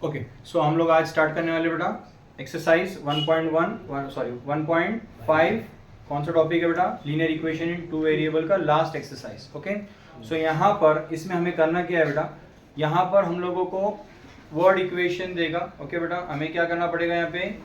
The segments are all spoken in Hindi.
ओके सो हम लोग आज स्टार्ट करने वाले बेटा एक्सरसाइज 1.5 कौन सा टॉपिक है बेटा, linear equation in two variable का लास्ट एक्सरसाइज। ओके सो यहाँ पर इसमें हमें करना क्या है बेटा, यहाँ पर हम लोगों को वर्ड इक्वेशन देगा। ओके बेटा, हमें क्या करना पड़ेगा, यहाँ पे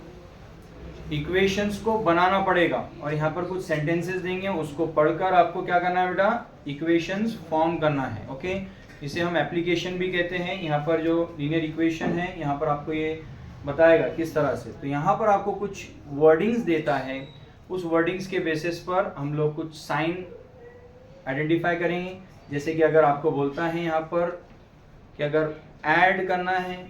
इक्वेशंस को बनाना पड़ेगा और यहाँ पर कुछ सेंटेंसेस देंगे, उसको पढ़कर आपको क्या करना है बेटा, इक्वेशंस फॉर्म करना है। ओके इसे हम एप्लीकेशन भी कहते हैं। यहाँ पर जो लीनियर इक्वेशन है यहाँ पर आपको ये बताएगा किस तरह से। तो यहाँ पर आपको कुछ वर्डिंग्स देता है, उस वर्डिंग्स के बेसिस पर हम लोग कुछ साइन आइडेंटिफाई करेंगे। जैसे कि अगर आपको बोलता है यहाँ पर कि अगर ऐड करना है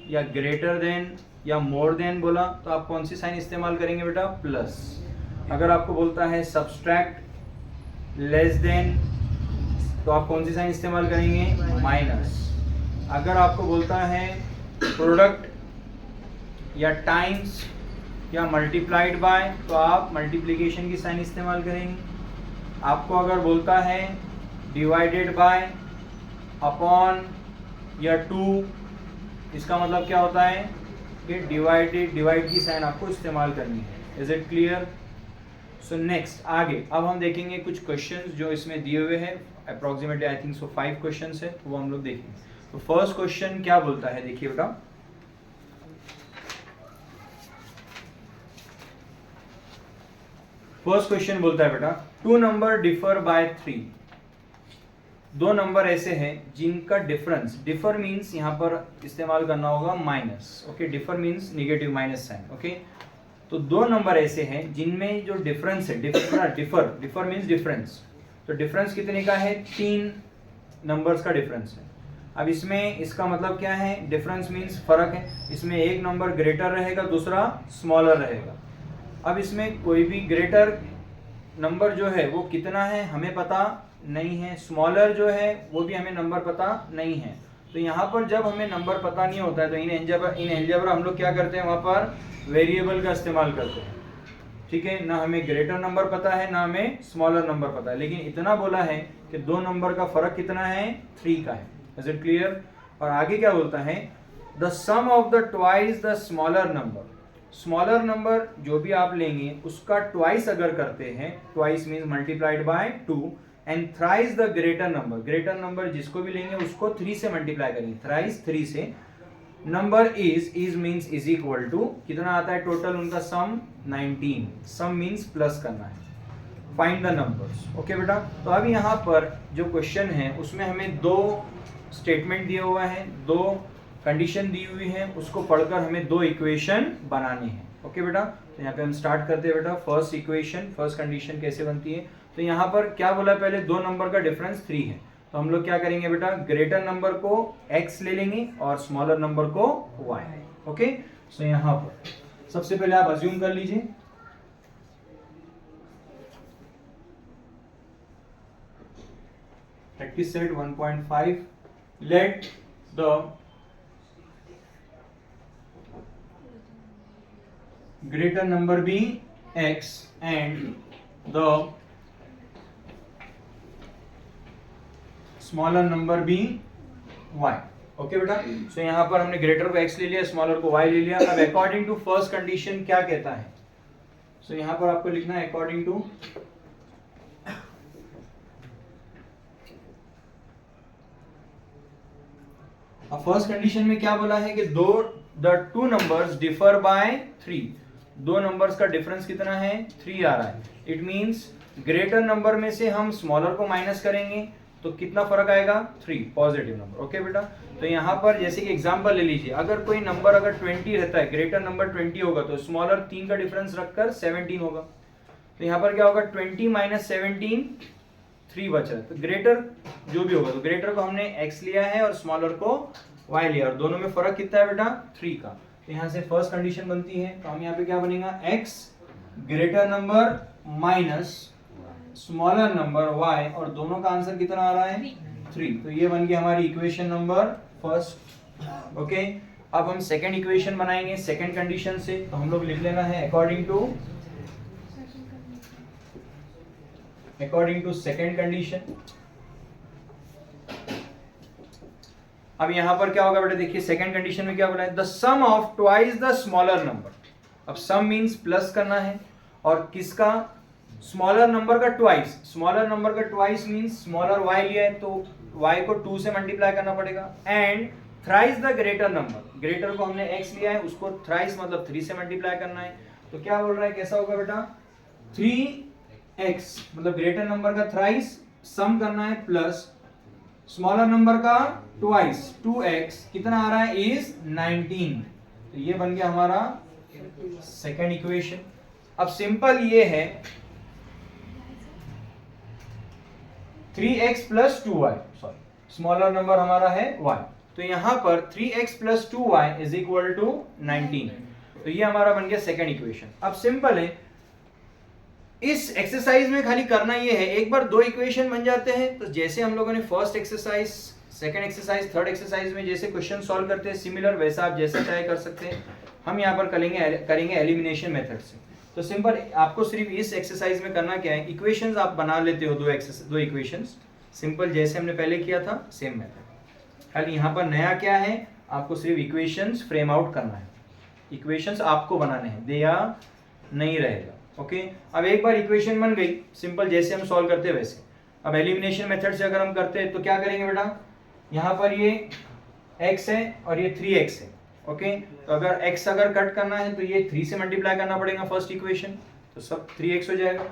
या ग्रेटर देन या मोर देन बोला तो आप कौन सी साइन इस्तेमाल करेंगे बेटा, प्लस। अगर आपको बोलता है सब्सट्रैक्ट लेस देन तो आप कौन सी साइन इस्तेमाल करेंगे, माइनस। अगर आपको बोलता है प्रोडक्ट या टाइम्स या मल्टीप्लाइड बाय तो आप मल्टीप्लिकेशन की साइन इस्तेमाल करेंगे। आपको अगर बोलता है डिवाइडेड बाय, अपॉन या टू, इसका मतलब क्या होता है कि डिवाइड की साइन आपको इस्तेमाल करनी है। Is it clear? So next आगे अब हम देखेंगे कुछ क्वेश्चंस जो इसमें दिए हुए हैं, approximately I think so 5 questions है, वो हम लोग देखेंगे। तो फर्स्ट क्वेश्चन क्या बोलता है, देखिए बेटा, फर्स्ट क्वेश्चन बोलता है बेटा टू नंबर डिफर बाय 3। दो नंबर ऐसे हैं जिनका डिफरेंस, डिफर मींस यहाँ पर इस्तेमाल करना होगा minus. Okay differ means negative minus sign. Okay तो दो नंबर ऐसे हैं जिनमें जो डिफरेंस है, डिफर मींस डिफरेंस, तो डिफरेंस कितने का है, 3 नंबर्स का डिफरेंस है। अब इसमें इसका मतलब क्या है, डिफरेंस मींस फर्क है। इसमें एक नंबर ग्रेटर रहेगा, दूसरा स्मॉलर रहेगा। अब इसमें कोई भी ग्रेटर नंबर जो है वो कितना है हमें पता नहीं है, स्मॉलर जो है वो भी हमें नंबर पता नहीं है। तो यहाँ पर जब हमें नंबर पता नहीं होता है तो इन अलजेब्रा हम लोग क्या करते हैं, वहाँ पर वेरिएबल का इस्तेमाल करते हैं। ठीक है, ना हमें ग्रेटर नंबर पता है ना हमें स्मॉलर नंबर पता है, लेकिन इतना बोला है कि दो नंबर का फर्क कितना है, 3 का है। Is it clear? और आगे क्या बोलता है, the sum of the twice the smaller number. Smaller number जो भी आप लेंगे उसका ट्वाइस अगर करते हैं, twice means multiplied by 2, and thrice the greater number, greater number जिसको भी लेंगे उसको 3 से मल्टीप्लाई करेंगे, थ्राइस 3 से। Number is means is equal to, कितना आता है टोटल उनका सम, 19। सम मींस प्लस करना है। Find the numbers. ओके बेटा, तो अब यहाँ पर जो क्वेश्चन है उसमें हमें 2 स्टेटमेंट दिया हुआ है, 2 कंडीशन दी हुई है, उसको पढ़कर हमें 2 इक्वेशन बनानी है। ओके बेटा, तो यहाँ पे हम स्टार्ट करते हैं बेटा। फर्स्ट इक्वेशन, फर्स्ट कंडीशन कैसे बनती है, तो यहाँ पर क्या बोला, पहले 2 नंबर का डिफरेंस 3 है, तो हम लोग क्या करेंगे बेटा, ग्रेटर नंबर को x ले लेंगे और स्मॉलर नंबर को y। ओके सो यहाँ पर सबसे पहले आप अज्यूम कर लीजिए, practice set 1.5, let the greater number be x and the smaller number be y। Okay बेटा, सो यहाँ पर हमने ग्रेटर को x ले लिया, स्मॉलर को y ले लिया। अब अकॉर्डिंग टू फर्स्ट कंडीशन क्या कहता है, सो यहाँ पर आपको लिखना है अकॉर्डिंग टू, अब फर्स्ट कंडीशन में क्या बोला है कि the two numbers differ by 3, 2 numbers का डिफरेंस कितना है, 3 आ रहा है। इट मींस ग्रेटर नंबर में से हम स्मॉलर को माइनस करेंगे तो कितना फर्क आएगा, 3, पॉजिटिव नंबर। ओके बेटा, तो यहाँ पर जैसे कि एग्जांपल ले लीजिए, अगर कोई नंबर अगर 20 रहता है, ग्रेटर नंबर 20 होगा तो स्मॉलर 3 का डिफरेंस रखकर 17 होगा। तो यहाँ पर क्या होगा, 20 माइनस 17, 3 बचा। तो ग्रेटर जो भी होगा, तो ग्रेटर को हमने x लिया है और स्मॉलर को y लिया, और दोनों में फर्क कितना है बेटा, 3 का। तो यहाँ से फर्स्ट कंडीशन बनती है, तो हम यहाँ पे क्या बनेगा, x greater number minus smaller number y, और दोनों का आंसर कितना आ रहा है, 3। तो ये बन गई हमारी इक्वेशन नंबर फर्स्ट। ओके अब हम सेकंड इक्वेशन बनाएंगे सेकंड कंडीशन से, तो हम लोग लिख लेना है अकॉर्डिंग टू सेकंड कंडीशन। अब यहाँ पर क्या होगा बेटा, देखिए सेकंड कंडीशन में क्या बोला है, the sum of twice the smaller number. अब सम मींस प्लस करना है, और किसका, स्मॉलर नंबर का ट्वाइस। स्मॉलर नंबर का ट्वाइस मींस स्मॉलर y लिया है तो y को 2 से मल्टीप्लाई करना पड़ेगा, and thrice the greater number, greater को हमने x लिया है उसको थ्राइस मतलब 3 से मल्टीप्लाई करना है। तो क्या बोल रहा है, कैसा होगा बेटा, 3x मतलब ग्रेटर नंबर का थ्राइस सम करना है प्लस स्मॉलर नंबर का ट्वाइस 2x कितना आ रहा है, इज 19। तो ये बन गया हमारा सेकंड इक्वेशन। अब सिंपल ये है 3x plus 2y, sorry smaller number हमारा है y, तो यहां पर 3x plus 2y is equal to 19। तो ये हमारा बन गया सेकंड इक्वेशन। अब सिंपल है, इस एक्सरसाइज में खाली करना ये है, एक बार दो इक्वेशन बन जाते हैं तो जैसे हम लोगों ने first exercise, second exercise, third exercise में जैसे क्वेश्चन सॉल्व करते हैं सिमिलर, वैसा आप जैसा चाहे कर सकते हैं। हम यहाँ पर करेंगे एलिमिनेशन मेथड से। तो सिंपल आपको सिर्फ इस एक्सरसाइज में करना क्या है, इक्वेशंस आप बना लेते हो, दो इक्वेशंस सिंपल जैसे हमने पहले किया था सेम मेथड। खाली यहाँ पर नया क्या है, आपको सिर्फ इक्वेशंस फ्रेम आउट करना है, इक्वेशंस आपको बनाने हैं, दिया नहीं रहेगा। ओके अब एक बार इक्वेशन बन गई सिंपल जैसे हम सॉल्व करते हैं वैसे, अब एलिमिनेशन मेथड से अगर हम करते हैं तो क्या करेंगे बेटा, यहाँ पर ये x है और ये 3x है। ओके तो अगर x अगर कट करना है तो ये 3 से मल्टीप्लाई करना पड़ेगा फर्स्ट इक्वेशन, तो सब 3x हो जाएगा।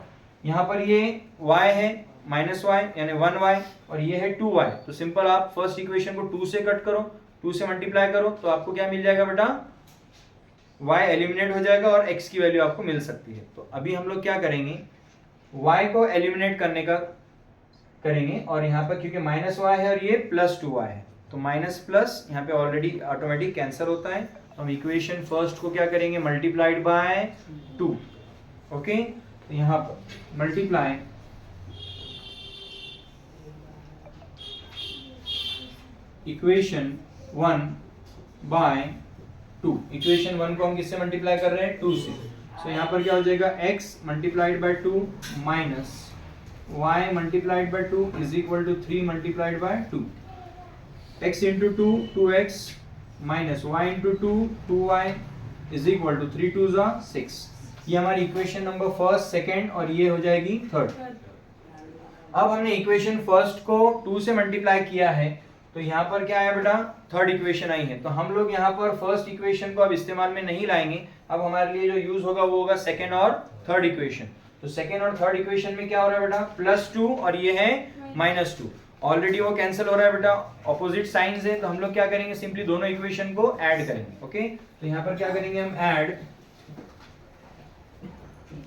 यहाँ पर ये y है -y यानी 1y, और ये है 2y, तो सिंपल आप फर्स्ट इक्वेशन को 2 से कट करो, 2 से मल्टीप्लाई करो, तो आपको क्या मिल जाएगा बेटा, y एलिमिनेट हो जाएगा और x की वैल्यू आपको मिल सकती है। तो अभी हम लोग क्या करेंगे, y को एलिमिनेट करने का करेंगे, और यहाँ पर क्योंकि -y है और ये +2y है तो माइनस प्लस यहाँ पे ऑलरेडी ऑटोमेटिक कैंसिल होता है। तो हम इक्वेशन फर्स्ट को क्या करेंगे, मल्टीप्लाइड बाय 2। ओके तो यहाँ पर मल्टीप्लाई इक्वेशन 1 बाय 2। इक्वेशन 1 को हम किससे मल्टीप्लाई कर रहे हैं, 2 से। सो यहाँ पर क्या हो जाएगा, x multiplied by 2 minus y multiplied by 2 is equal to 3 multiplied by 2। x into 2 2x minus y into 2 2y is equal to 3 2 जा 6। ये हमारी इक्वेशन नंबर फर्स्ट, सेकेंड और ये हो जाएगी थर्ड। अब हमने इक्वेशन फर्स्ट को 2 से मल्टीप्लाई किया है तो यहाँ पर क्या आया बेटा, थर्ड इक्वेशन आई है। तो हम लोग यहाँ पर फर्स्ट इक्वेशन को अब इस्तेमाल में नहीं लाएंगे, अब हमारे लिए जो यूज होगा वो होगा सेकेंड और थर्ड इक्वेशन। तो सेकेंड और थर्ड इक्वेशन में क्या हो रहा है बेटा, +2 और ये है -2, ऑलरेडी वो कैंसिल हो रहा है बेटा, ऑपोजिट साइंस है। तो हम लोग क्या करेंगे, सिंपली दोनों इक्वेशन को ऐड करेंगे। ओके तो यहाँ पर क्या करेंगे हम, add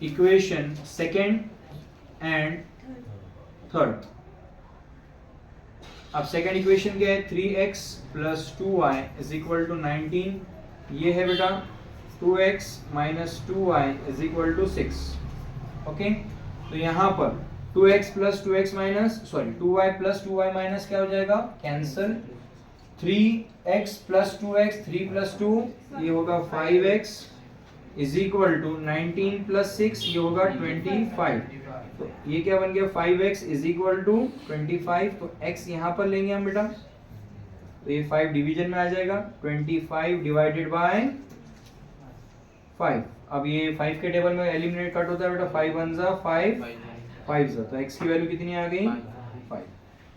equation second and third. अब सेकेंड इक्वेशन क्या है, 3x plus 2y is equal to 19। ये है बेटा 2x minus 2y is equal to 6। Okay तो यहाँ पर 2x plus 2x minus 2y plus 2y minus क्या हो जाएगा, cancel. 3x plus 2x 3 plus 2 ये होगा 5x is equal to 19 plus 6 ये होगा 25। तो ये क्या बन गया, 5x इज इक्वल टू 25। तो x यहाँ पर लेंगे हम बेटा, तो ये 5 डिवीजन में आ जाएगा, 25 डिवाइडेड बाय 5। अब ये 5 के टेबल में एलिमिनेट कट होता है बेटा, 5 1 जा 5 5 जा, तो x की वैल्यू कितनी आ गई, 5।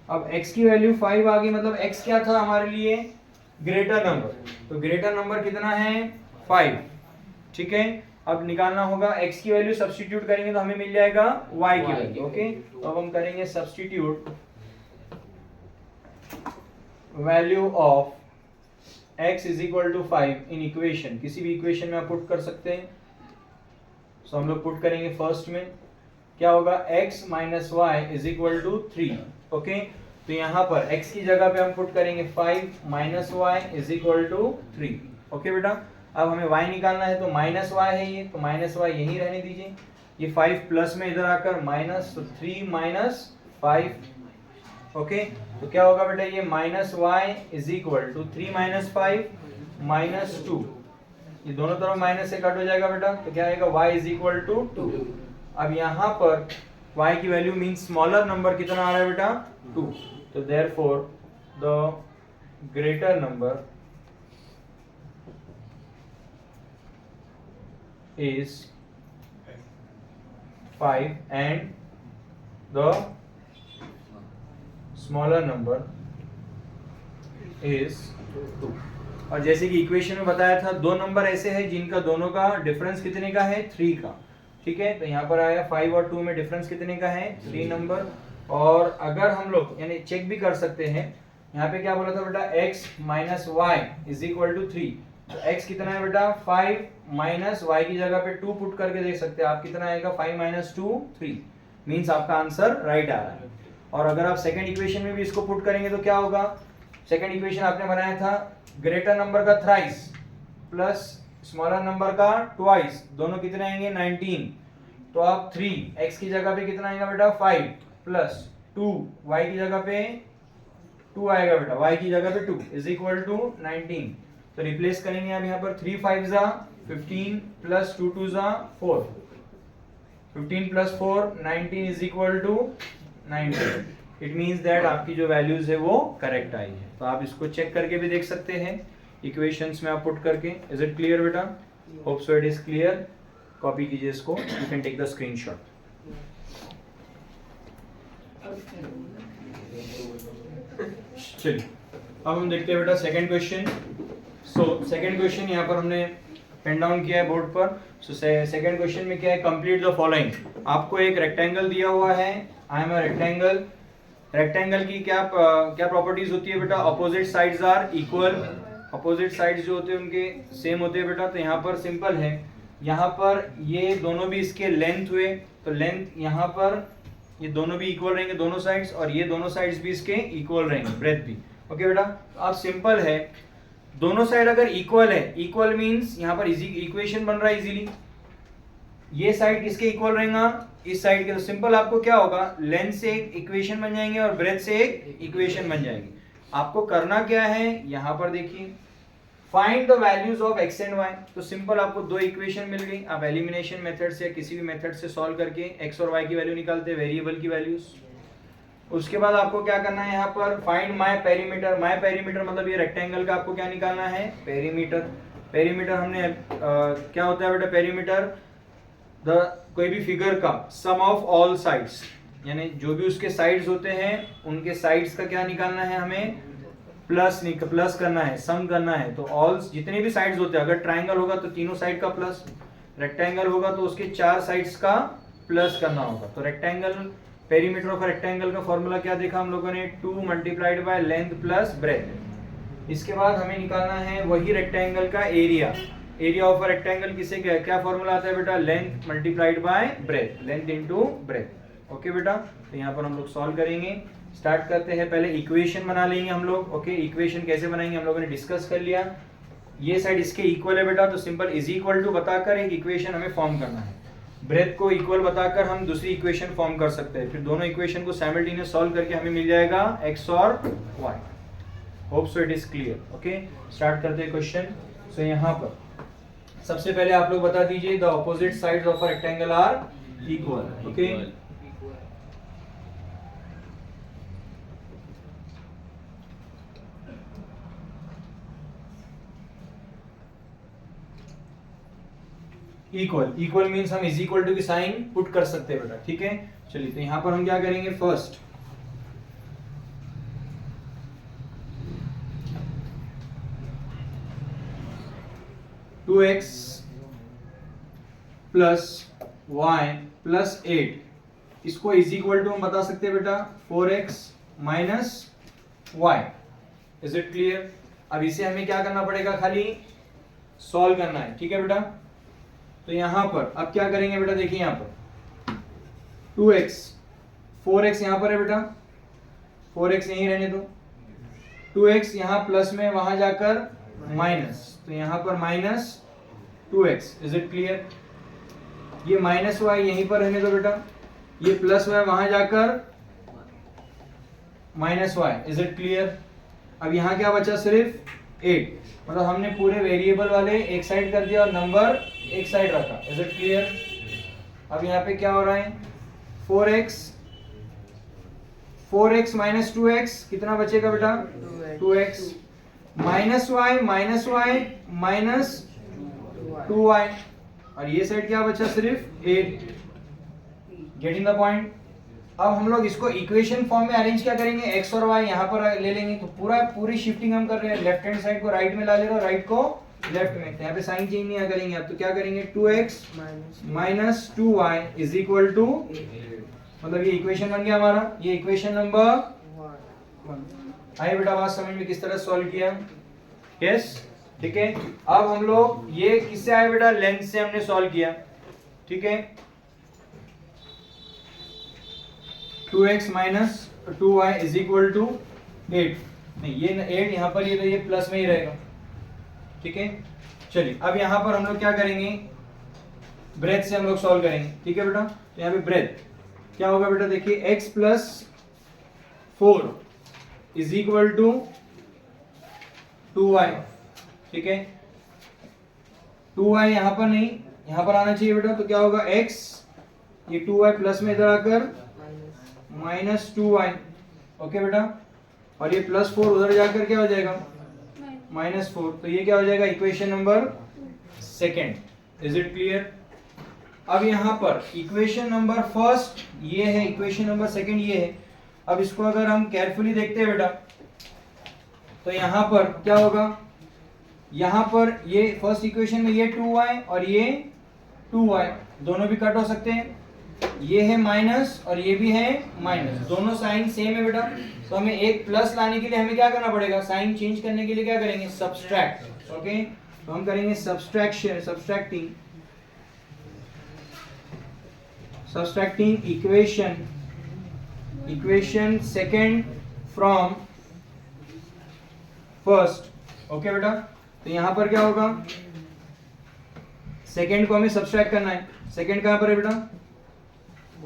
अब x की वैल्यू 5 आ गई, मतलब x क्या था हमारे लिए, ग्रेटर नंबर। तो ग्रेटर नंबर कितना है, 5। ठीक है अब निकालना होगा x की वैल्यू, सब्स्टिट्यूट करेंगे तो हमें मिल जाएगा y की वैल्यू। ओके तो अब हम करेंगे substitute value of x is equal to 5 in equation, किसी भी इक्वेशन में आप पुट कर सकते हैं। सो हम लोग पुट करेंगे फर्स्ट में, क्या होगा, x minus y is equal to 3। Okay तो यहाँ पर x की जगह पे हम पुट करेंगे 5 minus y is equal to 3। Okay बेटा अब हमें y निकालना है, तो माइनस वाई है ये, तो माइनस वाई यहीं रहने दीजिए। ये 5 प्लस में इधर आकर माइनस, तो 3 माइनस 5। ओके तो क्या होगा बेटा, ये minus y is equal to 3 minus 5 minus 2। ये दोनों तरफ माइनस से कट हो जाएगा बेटा, तो क्या आएगा, y इज इक्वल टू 2। अब यहाँ पर y की वैल्यू मीन स्मॉलर नंबर कितना आ रहा है बेटा, 2। तो therefore the greater number is 5 and the smaller number is 2। और जैसे कि इक्वेशन में बताया था, दो नंबर ऐसे हैं जिनका दोनों का डिफरेंस कितने का है, 3 का। ठीक है, तो यहाँ पर आया 5 और 2 में डिफरेंस कितने का है, 3 नंबर। और अगर हम लोग यानी चेक भी कर सकते हैं, यहाँ पे क्या बोला था बेटा, x minus y is equal to 3। तो x कितना है बेटा, 5 माइनस वाई की जगह पे 2 पुट करके देख सकते हैं आप, कितना आएगा, 5 माइनस 2 3। मींस आपका आंसर राइट आ रहा है। और अगर आप सेकंड इक्वेशन में भी इसको पुट करेंगे तो क्या होगा, सेकंड इक्वेशन आपने बनाया था ग्रेटर नंबर का थ्राइस प्लस स्मॉलर नंबर का ट्वाइस, दोनों कितने आएंगे, 19। तो आप 3 x की जगह पे कितना आएगा बेटा, 5 प्लस 2 y की जगह पे 2 आएगा बेटा, y की जगह पे 2 इज इक्वल टू 19। तो रिप्लेस करेंगे आप यहाँ पर 3 5 जा 15 प्लस 2 2 जा 4, 15 plus 4 19 is equal to 19। It means that आपकी जो वैल्यूज है वो करेक्ट आई है। तो आप इसको चेक करके भी देख सकते हैं इक्वेशंस में आप पुट करके। इज इट क्लियर बेटा? Hope so it is clear. Copy कीजिए इसको, you can take the screenshot. चलिए अब हम देखते हैं बेटा second question. So second question यहाँ पर हमने पेन डाउन किया है बोर्ड पर। सो सेकंड क्वेश्चन में क्या है, कंप्लीट द फॉलोइंग। आपको एक रेक्टेंगल दिया हुआ है, I am a rectangle. Rectangle की क्या प्रॉपर्टीज होती है बेटा, opposite sides are equal. Opposite sides जो होते हैं उनके सेम होते हैं बेटा। तो यहाँ पर सिंपल है, यहाँ पर ये दोनों भी इसके लेंथ हुए, तो लेंथ यहाँ पर ये दोनों भी इक्वल रहेंगे दोनों साइड्स, और ये दोनों साइड्स भी इसके इक्वल रहेंगे, ब्रेथ भी। ओके बेटा, तो आप सिंपल है, दोनों साइड अगर इक्वल है, इक्वल मींस यहाँ पर इक्वेशन बन रहा है इजीली। ये साइड किसके इक्वल रहेगा, इस साइड के। तो सिंपल आपको क्या होगा, लेंथ से एक इक्वेशन बन जाएंगे और ब्रेथ से एक इक्वेशन बन जाएगी। आपको करना क्या है, यहाँ पर देखिए, find the values of x and y। तो सिंपल आपको दो इक्वेशन मिल गई, आप एलिमिनेशन मेथड से या किसी भी मेथड से सॉल्व करके x और y की वैल्यू निकालते हैं, वेरिएबल की वैल्यूज। उसके बाद आपको क्या करना है, यहाँ पर find my perimeter. My perimeter मतलब ये रेक्टेंगल का आपको क्या निकालना है, पेरीमीटर। पेरीमीटर हमने क्या होता है बेटा, पेरीमीटर द कोई भी फिगर का सम ऑफ ऑल साइड्स, यानी जो भी उसके साइड्स होते हैं उनके साइड्स का क्या निकालना है, हमें प्लस करना है, सम करना है। तो ऑल जितने भी साइड्स होते हैं, अगर ट्राइंगल होगा तो तीनों साइड का प्लस, रेक्टेंगल होगा तो उसके 4 साइड्स का प्लस करना होगा। तो रेक्टेंगल, पेरीमीटर ऑफ रेक्टेंगल का फॉर्मूला क्या देखा हम लोगों ने, 2 multiplied by length plus breadth. इसके बाद हमें निकालना है वही रेक्टेंगल का एरिया। एरिया ऑफ रेक्टेंगल किसे क्या फॉर्मूला आता है बेटा, length multiplied by breath, length into breadth. Okay बेटा, तो यहाँ पर हम लोग सॉल्व करेंगे। स्टार्ट करते हैं, पहले इक्वेशन बना लेंगे हम लोग। ओके, इक्वेशन कैसे बनाएंगे हम लोगों ने डिस्कस कर लिया। ये साइड इसके इक्वल है बेटा, तो सिंपल इज इक्वल टू बताकर एक इक्वेशन हमें फॉर्म करना है। ब्रेथ को इक्वल बताकर हम दूसरी इक्वेशन फॉर्म कर सकते हैं। फिर दोनों इक्वेशन को साइमल्टेनियस सॉल्व करके हमें मिल जाएगा x और y। Hope so it is clear. Okay, start करते हैं क्वेश्चन। सो यहाँ पर सबसे पहले आप लोग बता दीजिए, the opposite sides of a rectangle are equal. Okay, equal. Equal means हम इज इक्वल टू की साइन पुट कर सकते हैं बेटा। ठीक है, चलिए तो यहां पर हम क्या करेंगे, first two x plus y plus 8, इसको इज इक्वल टू हम बता सकते हैं बेटा 4x minus y. Is it clear? अब इसे हमें क्या करना पड़ेगा, खाली सॉल्व करना है। ठीक है बेटा, तो यहां पर अब क्या करेंगे बेटा, देखिए यहां पर 2x 4x यहां पर है बेटा, 4x यहीं रहने दो, 2x यहां प्लस में वहां जाकर माइनस, तो यहां पर minus 2x। Is it clear? ये माइनस y यहीं पर रहने दो बेटा, ये प्लस y वहां जाकर minus y। Is it clear? अब यहां क्या बचा, सिर्फ 8, मतलब हमने पूरे वेरिएबल वाले एक साइड कर दिया और नंबर एक साइड रखा। Is it clear? अब यहाँ पे क्या हो रहा है, 4x माइनस 2x कितना बचेगा बेटा, 2x minus Y minus 2y, और ये साइड क्या बचा, सिर्फ 8। Getting the point. अब हम लोग इसको इक्वेशन फॉर्म में अरेंज क्या करेंगे, x और y यहाँ पर ले लेंगे, तो पूरी शिफ्टिंग हम कर रहे हैं, लेफ्ट हैंड साइड को राइट में ला ले रहे हो, राइट को लेफ्ट में, तो यहाँ पे साइन चेंज नहीं करेंगे अब, तो क्या करेंगे 2x minus 2y is equal to, मतलब ये इक्वेशन बन गया हमारा, ये इक्वेशन नंबर 1। आइए बेटा बात समझ में, किस तरह सॉल्व किया, यस ठीक है। अब हम लोग ये किससे आए बेटा, लेंथ से हमने सॉल्व किया, ठीक है। 2x minus 2y is equal to 8, नहीं ये 8 यहाँ पर, ये तो ये प्लस में ही रहेगा, ठीक है। चलिए अब यहाँ पर हम लोग क्या करेंगे, ब्रेथ से हम लोग सॉल्व करेंगे, ठीक है बेटा। तो यहाँ पे ब्रेथ क्या होगा बेटा, देखिए x plus 4 is equal to 2y, ठीक है। 2y यहाँ पर नहीं, यहाँ पर आना चाहिए बेटा, तो क्या होगा x, ये 2y प्लस में इधर आकर माइनस 2y, ओके बेटा, और ये प्लस 4 उधर जाकर क्या हो जाएगा माइनस 4, तो ये क्या हो जाएगा equation number 2। Is it clear. अब यहाँ पर इक्वेशन नंबर फर्स्ट ये है, इक्वेशन नंबर 2 ये है। अब इसको अगर हम केयरफुली देखते हैं बेटा, तो यहाँ पर क्या होगा, यहाँ पर ये फर्स्ट इक्वेशन में ये 2y और ये 2y दोनों भी कट हो सकते हैं, ये है माइनस और ये भी है माइनस, दोनों साइन सेम है बेटा, तो हमें एक प्लस लाने के लिए हमें क्या करना पड़ेगा, साइन चेंज करने के लिए क्या करेंगे, सब्सट्रैक्ट, ओके। तो हम करेंगे subtraction, subtracting equation second from first, okay बेटा। तो यहाँ पर क्या होगा, सेकंड को हमें सब्सट्रैक्ट करना है, सेकंड कहाँ पर है बेटा,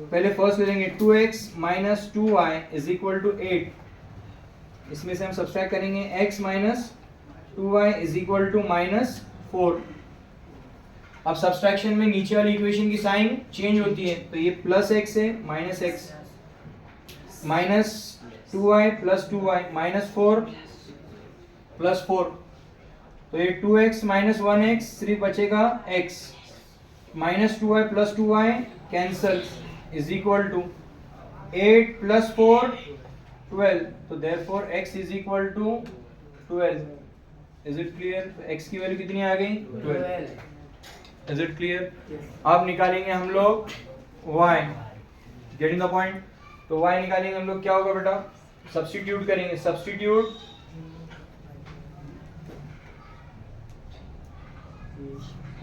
पहले फर्स्ट ले लेंगे 2x minus 2y is equal to 8, इसमें से हम सब्सट्रैक्ट करेंगे x minus 2y is equal to minus 4। अब सब्सट्रैक्शन में नीचे वाली इक्वेशन की साइन चेंज होती है, तो ये प्लस x है minus x, minus 2y plus 2y minus 4 plus 4, तो ये 2x माइनस 1x सिर्फ बचेगा x, minus 2y plus 2y cancel is equal to 8 plus 4 12, तो therefore x is equal to 12। Is it clear. x की वैल्यू कितनी आ गई 12। Is it clear. अब निकालेंगे हम लोग y, गेटिंग द पॉइंट। तो y निकालेंगे हम लोग, क्या होगा बेटा, सब्स्टिट्यूट करेंगे, substitute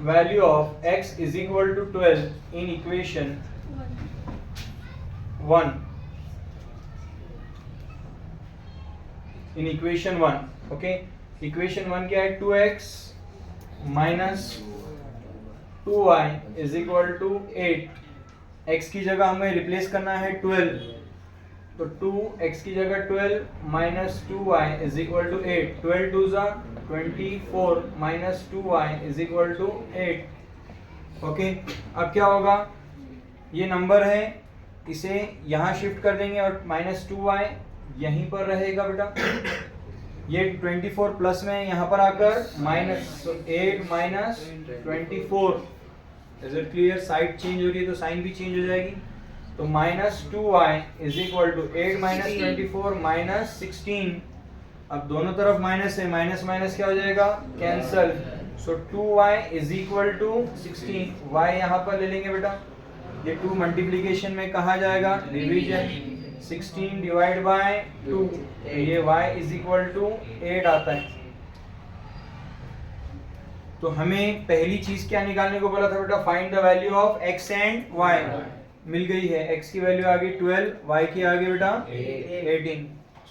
value of x is equal to 12 in equation 1, in equation 1, okay। equation 1 क्या है, 2x minus 2y is equal to 8, x की जगह हमें रिप्लेस करना है 12, तो 2x की जगह 12 minus 2y is equal to 8, 12 2 जा 24 minus 2y is equal to 8, okay. अब क्या होगा, ये नंबर है, इसे यहाँ शिफ्ट कर देंगे और माइनस 2y यहीं पर रहेगा बेटा, ये 24 प्लस में यहाँ पर आकर माइनस, तो 8 minus 24। Is it clear. Side change हो रही है तो साइन भी चेंज हो जाएगी, तो minus 2y is equal to 8 minus 24 minus 16। अब दोनों तरफ माइनस है, माइनस माइनस क्या हो जाएगा, cancel, so 2y is equal to 16। y यहाँ पर ले लेंगे बेटा, ये 2 मल्टीप्लीकेशन में कहा जाएगा डिवीजन, 16 डिवाइड बाय 2, ये y इज इक्वल टू 8 आता है। तो हमें पहली चीज क्या निकालने को बोला था बेटा, find the value of x and y। मिल गई है, x की वैल्यू आ गई 12, y की आ गई बेटा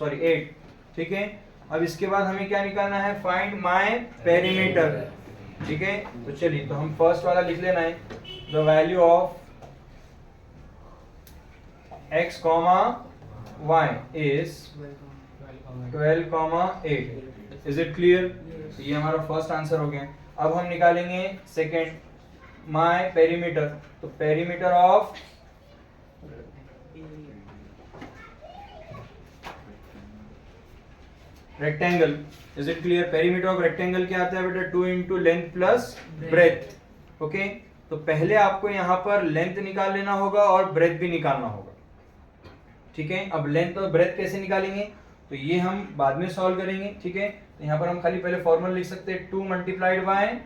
8, ठीक है। अब इसके बाद हमें क्या निकालना है, फाइंड माय पेरीमीटर, ठीक है। तो चलिए, तो हम फर्स्ट वाला लिख लेना है, the value of x, y is 12, 8। Is it clear. ये हमारा फर्स्ट आंसर हो गया। अब हम निकालेंगे सेकेंड, माय पेरीमीटर। तो perimeter of rectangle, is it clear? Perimeter of rectangle क्या आता है बेटा? 2 into length plus breadth. Okay, तो पहले आपको यहाँ पर लेंथ निकाल लेना होगा और ब्रेथ भी निकालना होगा, ठीक है। अब लेंथ और ब्रेथ कैसे निकालेंगे तो ये हम बाद में सॉल्व करेंगे, ठीक है। तो यहाँ पर हम खाली पहले फॉर्मूला लिख सकते हैं 2 multiplied by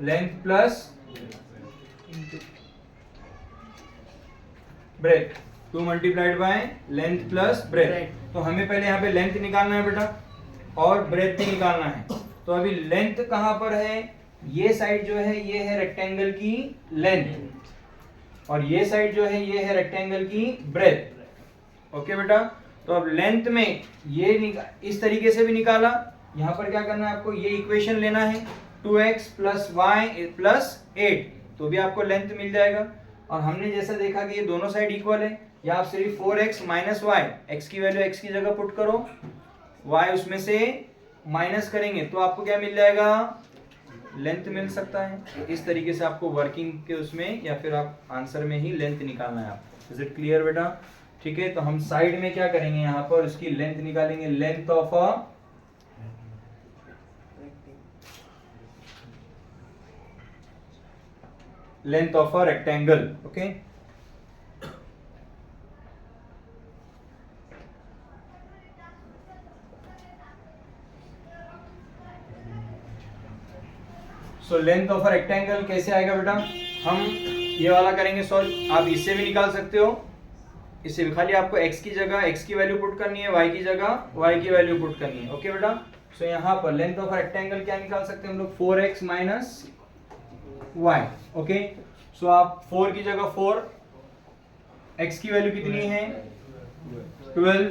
length plus breadth, 2 multiplied by length plus breadth. तो हमें पहले यहाँ पे लेंथ निकालना है बेटा और ब्रेथ भी निकालना है। तो अभी लेंथ कहाँ पर है? ये साइड जो है ये है रेक्टेंगल की लेंथ और ये साइड जो है ये है रेक्टेंगल की ब्रेथ। ओके बेटा, तो अब लेंथ में ये इस तरीके से भी निकाला। यहाँ पर क्या करना है आपको? ये इक्वेशन लेना है 2x प्लस वाई प्लस 8, तो भी आपको लेंथ मिल जाएगा। और हमने जैसा देखा कि ये दोनों साइड इक्वल है, या आप सिर्फ 4x माइनस वाई, एक्स की वैल्यू x की जगह पुट करो, y उसमें से माइनस करेंगे तो आपको क्या मिल जाएगा? लेंथ मिल सकता है। इस तरीके से आपको वर्किंग के उसमें या फिर आप आंसर में ही लेंथ निकालना है आपको। इज इट क्लियर बेटा? ठीक है, तो हम साइड में क्या करेंगे? यहाँ पर उसकी लेंथ निकालेंगे, length of a rectangle. Okay, so length of a rectangle कैसे आएगा बेटा? हम ये वाला करेंगे सॉल्व। आप इससे भी निकाल सकते हो, इससे भी, खाली आपको x की जगह x की वैल्यू पुट करनी है, y की जगह y की वैल्यू पुट करनी है। ओके बेटा, सो यहाँ पर लेंथ ऑफ रेक्टेंगल क्या निकाल सकते हैं हम लोग? 4x minus y। ओके, सो आप 4 की जगह 4, x की वैल्यू कितनी है? 12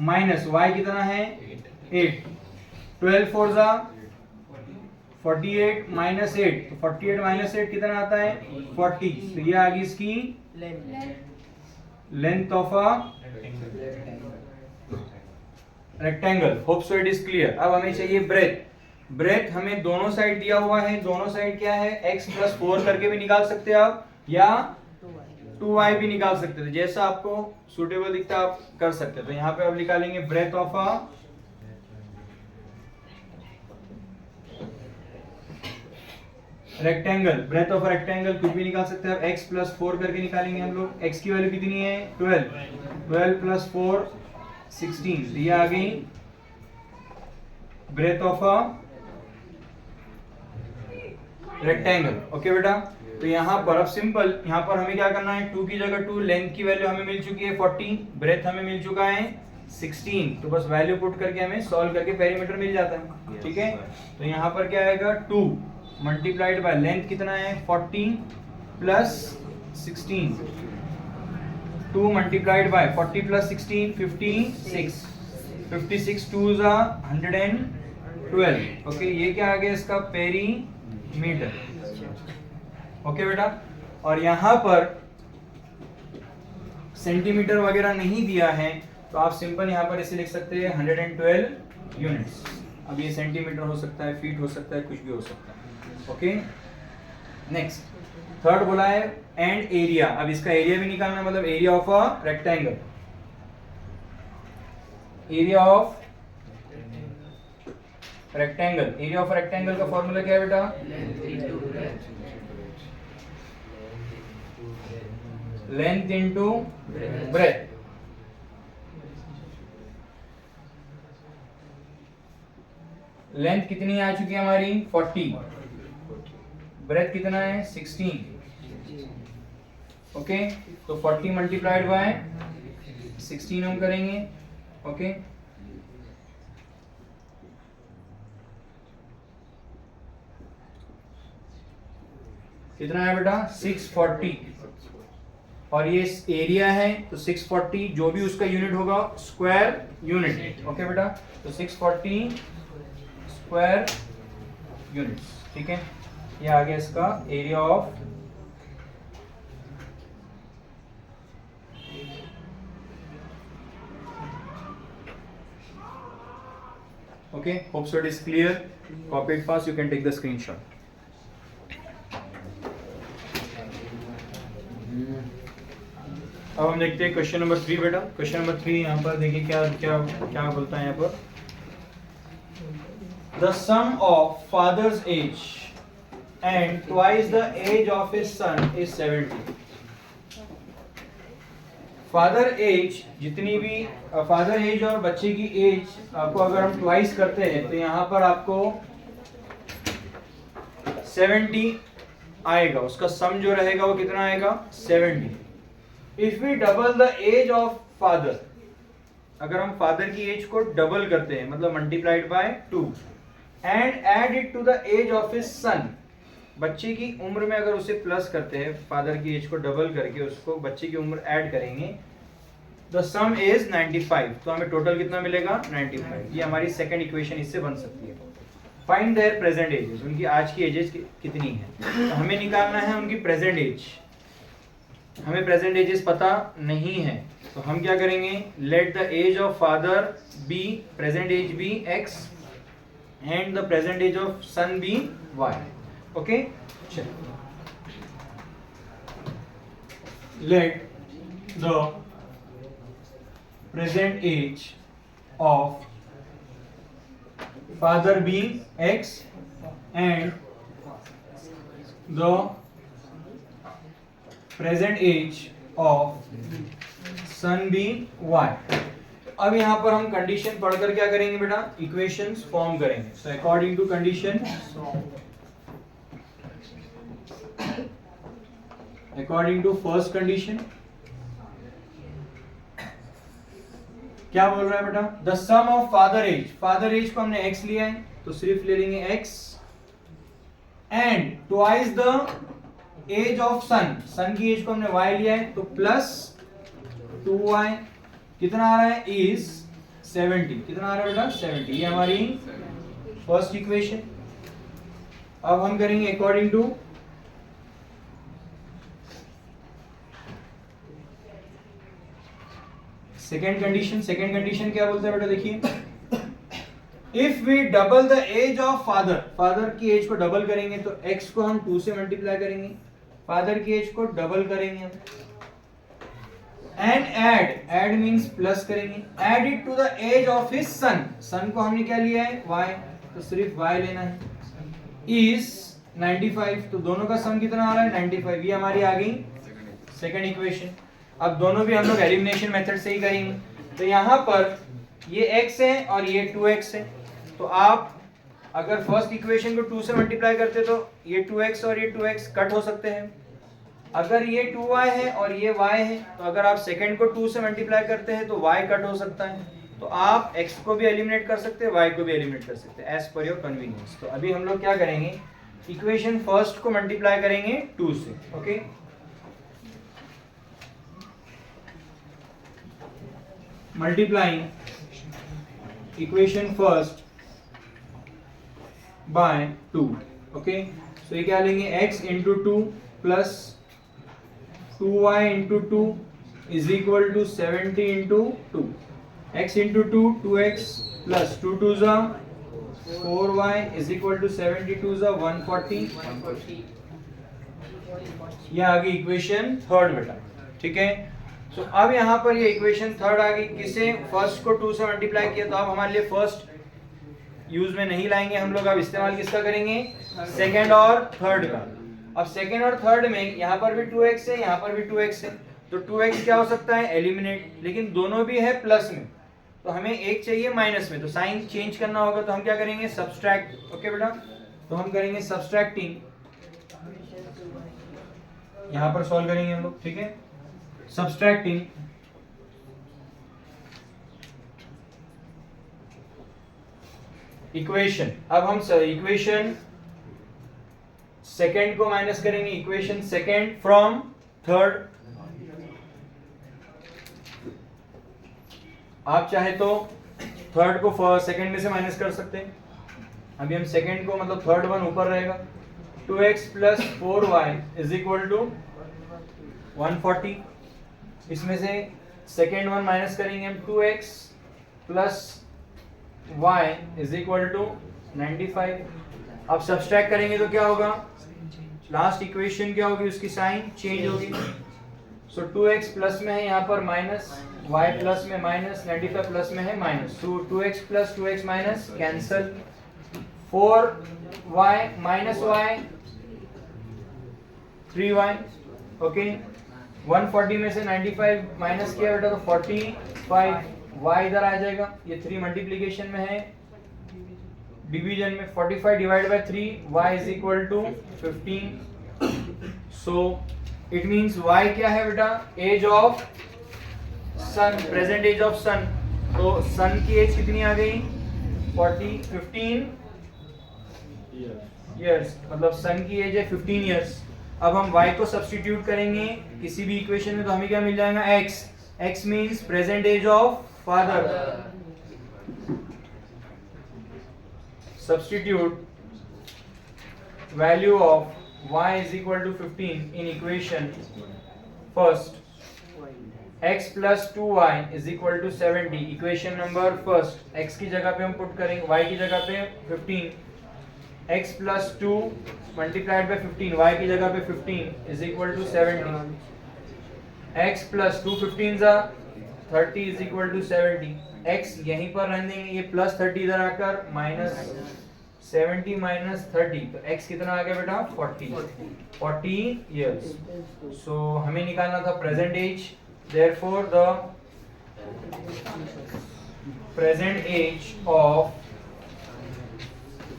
माइनस y कितना है? 8। 12 4 जा 48 माइनस 8, तो 48 माइनस 8 कितना आता है? 40। तो ये आ गई इसकी length of a rectangle. Hope so it is clear. अब हमें चाहिए ब्रेथ। ब्रेथ हमें दोनों साइड दिया हुआ है, दोनों साइड क्या है? x प्लस 4 करके भी निकाल सकते हैं आप, या 2y भी निकाल सकते थे, जैसा आपको सुटेबल दिखता है आप कर सकते हैं। तो यहाँ पे आप निकालेंगे breadth of a rectangle. Breadth of rectangle कुछ भी निकाल सकते हैं आप, x प्लस 4 करके निकालेंगे हम लोग। x की वैल्यू कितनी है? 12 प्लस 4 16, तो ये आ गई breadth of a rectangle. Okay बेटा, तो यहाँ पर अब सिंपल, यहाँ पर हमें क्या करना है? 2 की जगह 2, लेंथ की वैल्यू हमें मिल चुकी है 40, ब्रेथ हमें मिल चुका है 16, तो बस वैल्यू पुट करके हमें सॉल्व करके पेरीमीटर मिल जाता है। ठीक है, तो यहाँ पर क्या आएगा? 2 मल्टीप्लाइड बाय लेंथ कितना है? 40 प्लस 16, 2 मल्टीप्लाइड बाय 40 प्लस 16 56, 56 2 जा 112। ओके, ये क्या आ गया इसका? पेरीमीटर। ओके बेटा, और यहाँ पर सेंटीमीटर वगैरह नहीं दिया है तो आप सिंपल यहाँ पर इसे लिख सकते हैं 112 यूनिट्स। अब ये सेंटीमीटर हो सकता है, फीट हो सकता है, कुछ भी हो सकता है। ओके, नेक्स्ट थर्ड बोला है एंड एरिया। अब इसका एरिया भी निकालना, मतलब area of a rectangle. Area of rectangle, area of rectangle का फॉर्मूला क्या है बेटा? Length into breadth. लेंथ कितनी आ चुकी है हमारी? 40। ब्रेथ कितना है? 16। ओके, तो 40 मल्टीप्लाइड बाय 16 हम करेंगे। ओके, कितना है बेटा? 640। और ये एरिया है तो 640 जो भी उसका यूनिट होगा स्क्वायर यूनिट। ओके बेटा, तो 640 स्क्वायर यूनिट्स। ठीक है, ये आ गया इसका area of okay. Hope so it is clear. Copy it fast, you can take the screenshot. अब हम देखते हैं क्वेश्चन नंबर 3 बेटा। क्वेश्चन नंबर 3 यहाँ पर देखिए क्या क्या क्या बोलता है यहाँ पर। The sum of father's age and twice the age of his son is 70। Father age जितनी भी फादर एज और बच्चे की एज आपको अगर हम ट्वाइस करते हैं तो यहाँ पर आपको 70 आएगा। उसका सम जो रहेगा वो कितना आएगा 70। If we double the age of father, अगर हम फादर की एज को डबल करते हैं मतलब multiplied by 2 and add it to the age of his son, बच्चे की उम्र में अगर उसे प्लस करते हैं फादर की एज को डबल करके उसको बच्चे की उम्र ऐड करेंगे, द सम इज 95। तो हमें टोटल कितना मिलेगा 95। ये हमारी सेकंड इक्वेशन इससे बन सकती है। फाइंड देयर प्रेजेंट एजेस, उनकी आज की एजेस कितनी है। तो हमें निकालना है उनकी प्रेजेंट एज। हमें प्रेजेंट एजेस पता नहीं है तो हम क्या करेंगे, let the age of father be, present age be x and the present age of son be y। Okay, चलो let the present age of father be x and the present age of son be y। अब यहां पर हम कंडीशन पढ़कर क्या करेंगे बेटा, इक्वेशंस फॉर्म करेंगे। So according to condition, according to first condition क्या बोल रहा है बेटा, the sum of father age, father age को हमने x लिया है तो सिर्फ ले लेंगे x and twice the age of son, son की एज को हमने y लिया है तो प्लस 2y कितना आ रहा है इज 70। कितना आ रहा है बेटा 70। ये हमारी फर्स्ट इक्वेशन। अब हम करेंगे according to second condition. Second condition क्या बोलता है बेटा, देखिए if we double the age of father, father की एज को डबल करेंगे तो x को हम 2 से मल्टीप्लाई करेंगे, फादर की एज को डबल करेंगे एंड ऐड मींस प्लस करेंगे, add it to the age of his son, son को हमने क्या लिया है y, तो सिर्फ y लेना है, इज 95। तो दोनों का सम कितना आ रहा है 95। ये हमारी आ गई सेकंड इक्वेशन। अब दोनों भी हम लोग एलिमिनेशन मेथड से ही करेंगे। तो यहाँ पर ये x है और ये 2x है, तो आप अगर फर्स्ट इक्वेशन को 2 से मल्टीप्लाई करते तो ये 2x और ये 2x कट हो सकते हैं। अगर ये 2y है और ये y है तो अगर आप सेकंड को 2 से मल्टीप्लाई करते हैं तो y कट हो सकता है। तो आप x को भी एलिमिनेट कर सकते हैं, y को भी एलिमिनेट कर सकते हैं एज पर योर कन्वीनियंस। तो अभी हम लोग क्या करेंगे, इक्वेशन फर्स्ट को मल्टीप्लाई करेंगे 2 से। Okay, multiplying equation first by 2। Okay, so ये क्या लेंगे x into 2 plus 2y into 2 is equal to 70 into 2, x into 2 2x plus 2 2 जा 4y इज इक्वल टू 72 जा 140। ये आ गई इक्वेशन थर्ड बेटा। ठीक है, तो अब यहाँ पर ये इक्वेशन थर्ड आ गई, किसे फर्स्ट को 2 से मल्टीप्लाई किया तो अब हमारे लिए फर्स्ट यूज में नहीं लाएंगे हम लोग, अब इस्तेमाल किसका करेंगे सेकंड और थर्ड का। अब सेकंड और थर्ड में यहाँ पर भी 2x है, यहाँ पर भी 2x है, तो 2x क्या हो सकता है एलिमिनेट, लेकिन दोनों भी है प्लस में तो हमें एक चाहिए माइनस में, तो साइन चेंज करना होगा तो हम क्या करेंगे सब्सट्रैक्ट। ओके बेटा, तो हम करेंगे सब्सट्रैक्टिंग, यहाँ पर सॉल्व करेंगे हम लोग। ठीक है, सब्सट्रैक्टिंग इक्वेशन। अब हम इक्वेशन सेकेंड को माइनस करेंगे, इक्वेशन सेकेंड फ्रॉम थर्ड। आप चाहे तो थर्ड को सेकेंड में से माइनस कर सकते हैं। अभी हम सेकेंड को मतलब थर्ड वन ऊपर रहेगा, 2x plus 4y is equal to 140। इसमें से सेकेंड वन माइनस करेंगे हम, 2x plus y is equal to 95। अब सब्सट्रैक्ट करेंगे तो क्या होगा, लास्ट इक्वेशन क्या होगी उसकी साइन चेंज होगी। सो 2x प्लस में है यहाँ पर माइनस, y प्लस में माइनस, 95 प्लस में है माइनस, सो 2x plus 2x minus cancel, 4y minus y 3y, okay. 140 में से 95 माइनस किया बेटा तो 45, y इधर आ जाएगा, ये 3 मल्टीप्लीकेशन में है, डिवीजन में 45 divide by 3, y is equal to 15। So it means y क्या है बेटा, age of son, present age of son. तो सन की एज कितनी आ गई, 15 इयर्स, मतलब सन की एज है 15 इयर्स। अब हम y को सब्स्टिट्यूट करेंगे किसी भी इक्वेशन में तो हमें क्या मिल जाएगा, x means present age of father. Substitute value of y is equal to 15 in equation first, x plus 2y is equal to 70, equation number first. x की जगह पे हम पुट करेंगे, y की जगह पे 15, x plus 2 multiplied by 15, y की जगह पे 15 is equal to 70, x plus 2 15 जा 30 is equal to 70, x यहीं पर रहने देंगे, ये प्लस 30 इधर आकर माइनस 70 माइनस 30, तो x कितना आ गया बेटा, 40 इयर्स। सो हमें निकालना था present age, therefore the present age of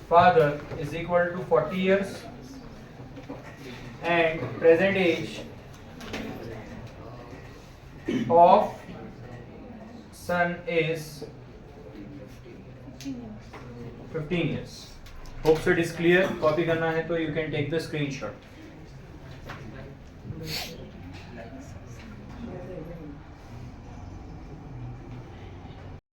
father is equal to 40 years and present age of son is 15 years. Hope so it is clear. Copy करना है तो you can take the screenshot.